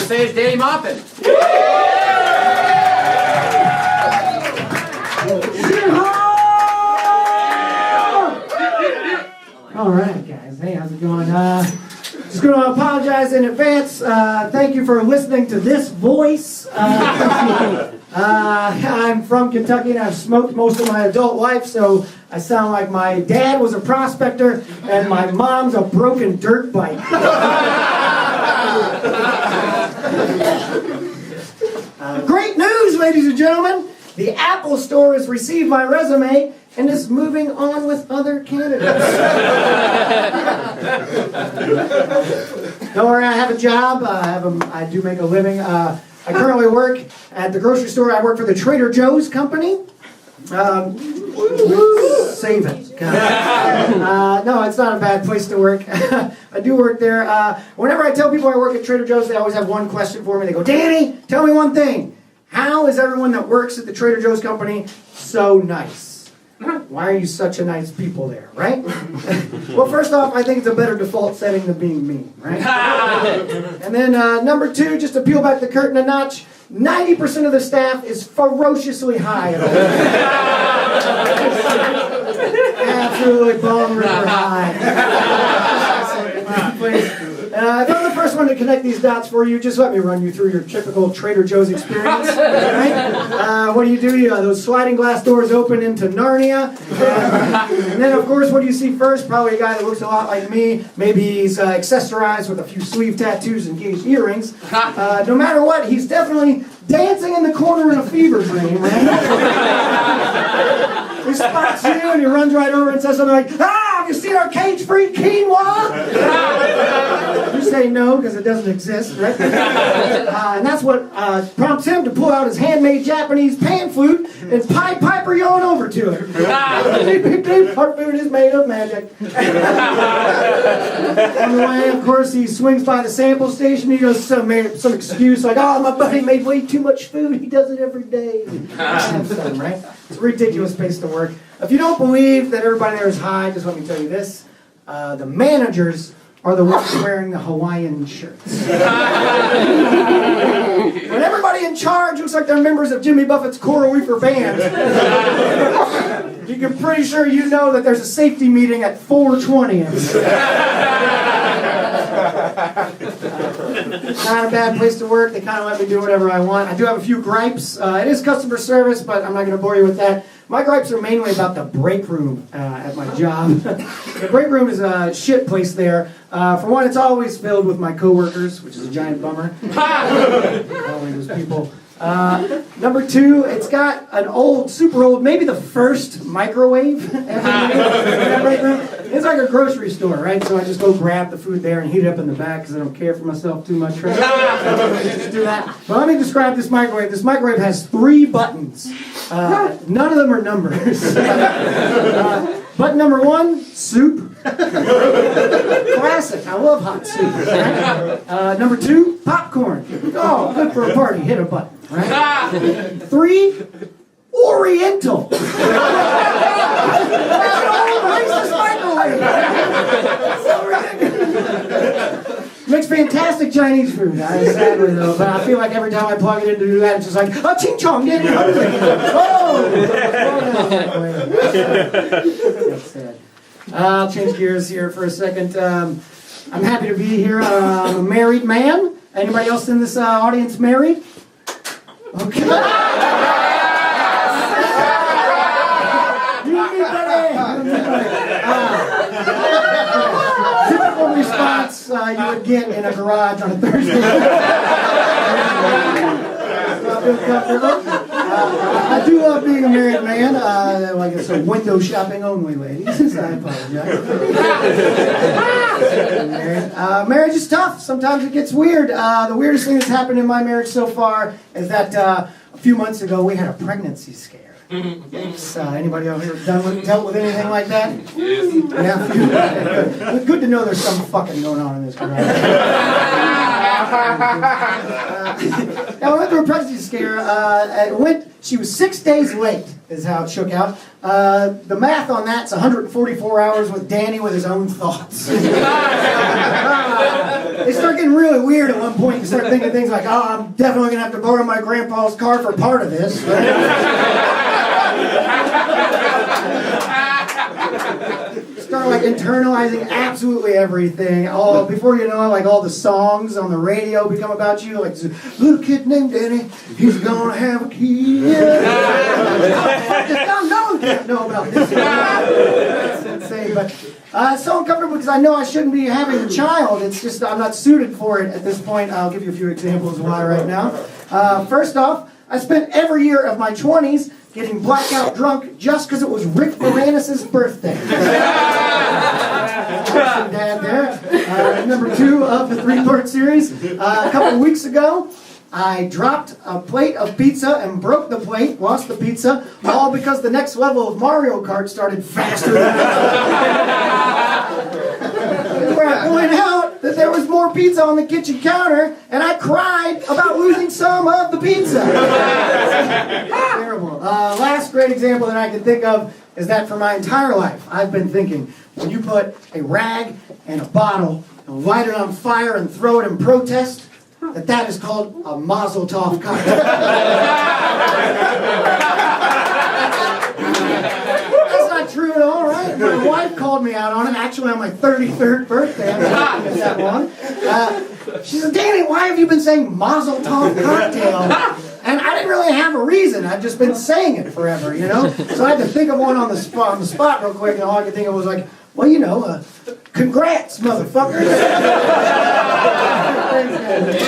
stage, Danny Maupin. All right, guys. Hey, how's it going? Just going to apologize in advance. Thank you for listening to this voice. I'm from Kentucky and I've smoked most of my adult life, so I sound like my dad was a prospector and my mom's a broken dirt bike. Great news, ladies and gentlemen. The Apple Store has received my resume and is moving on with other candidates. Don't worry, I have a job. I do make a living. I currently work at the grocery store. I work for the Trader Joe's company. Save it. No, it's not a bad place to work. I do work there. Whenever I tell people I work at Trader Joe's, they always have one question for me. They go, Danny, tell me one thing. How is everyone that works at the Trader Joe's company so nice? Why are you such a nice people there, right? Well, first off, I think it's a better default setting than being mean, right? And then number two, just to peel back the curtain a notch, 90% of the staff is ferociously high. Absolutely bum river high. If I'm the first one to connect these dots for you, just let me run you through your typical Trader Joe's experience. Right? What do? Those sliding glass doors open into Narnia. And then, of course, what do you see first? Probably a guy that looks a lot like me. Maybe he's accessorized with a few sleeve tattoos and engaged earrings. No matter what, he's definitely dancing in the corner in a fever dream, right? He spots you and he runs right over and says something like, have you seen our cage-free quinoa? You say no, because it doesn't exist, right? And that's what prompts him to pull out his handmade Japanese pan flute and Pied Piper yawn over to it. Our food is made of magic. On the way, of course, he swings by the sample station. He goes some excuse like, oh, my buddy made way too much food. He does it every day. Right? It's a ridiculous place to work. If you don't believe that everybody there is high, just let me tell you this. The managers are the ones wearing the Hawaiian shirts. When everybody in charge looks like they're members of Jimmy Buffett's Coral Reefer Band, you can pretty sure you know that there's a safety meeting at 4:20. Not a bad place to work. They kind of let me do whatever I want. I do have a few gripes. It is customer service, but I'm not going to bore you with that. My gripes are mainly about the break room at my job. The break room is a shit place there. For one, it's always filled with my coworkers, which is a giant bummer. Always those people. Number two, it's got an old, super old, maybe the first microwave ever made in that break room. It's like a grocery store, right? So I just go grab the food there and heat it up in the back because I don't care for myself too much. Right? Just do that. But let me describe this microwave. This microwave has 3 buttons. None of them are numbers. Button number 1, soup. Classic. I love hot soup. Right? Number 2, popcorn. Oh, good for a party. Hit a button. Right? 3, Oriental. That's an old racist microwave. So ridiculous. Makes fantastic Chinese food, sadly though. But I feel like every time I plug it in to do that, it's just like, oh, ching chong, get it hungry. That's sad. I'll change gears here for a second. I'm happy to be here. I'm a married man. Anybody else in this audience married? Okay. Typical response you would get in a garage on a Thursday. I do love being a married man. Like it's a window shopping only, ladies. I apologize. Marriage is tough. Sometimes it gets weird. The weirdest thing that's happened in my marriage so far is that a few months ago we had a pregnancy scare. Anybody out here dealt with anything like that? Yes. Yeah. Good to know there's some fucking going on in this garage. Now, I went through a pregnancy scare. She was 6 days late, is how it shook out. The math on that's 144 hours with Danny with his own thoughts. They start getting really weird at one point. You start thinking things like, oh, I'm definitely going to have to borrow my grandpa's car for part of this. Start like internalizing absolutely everything. All before you know it, like all the songs on the radio become about you. Like this little kid named Danny, he's gonna have a kid. No one can't know about this. That's insane, but it's so uncomfortable because I know I shouldn't be having a child. It's just I'm not suited for it at this point. I'll give you a few examples why right now. First off, I spent every year of my 20s getting blackout drunk just because it was Rick Moranis' birthday. Some dad there. Number 2 of the 3-part series. A couple of weeks ago, I dropped a plate of pizza and broke the plate, lost the pizza, all because the next level of Mario Kart started faster than where I point out that there was more pizza on the kitchen counter, and I cried about losing some of the pizza. Terrible. Last great example that I can think of is that for my entire life, I've been thinking, when you put a rag and a bottle and light it on fire and throw it in protest, that is called a Mazel Tov cocktail. That's not true at all, right? My wife called me out on it, actually on my 33rd birthday. I haven't been that long. She said, Danny, why have you been saying Mazel Tov cocktail? And I didn't really have a reason. I've just been saying it forever, you know? So I had to think of one on the spot real quick, and all I could think of was like, well, you know, congrats, motherfuckers. Thanks, guys.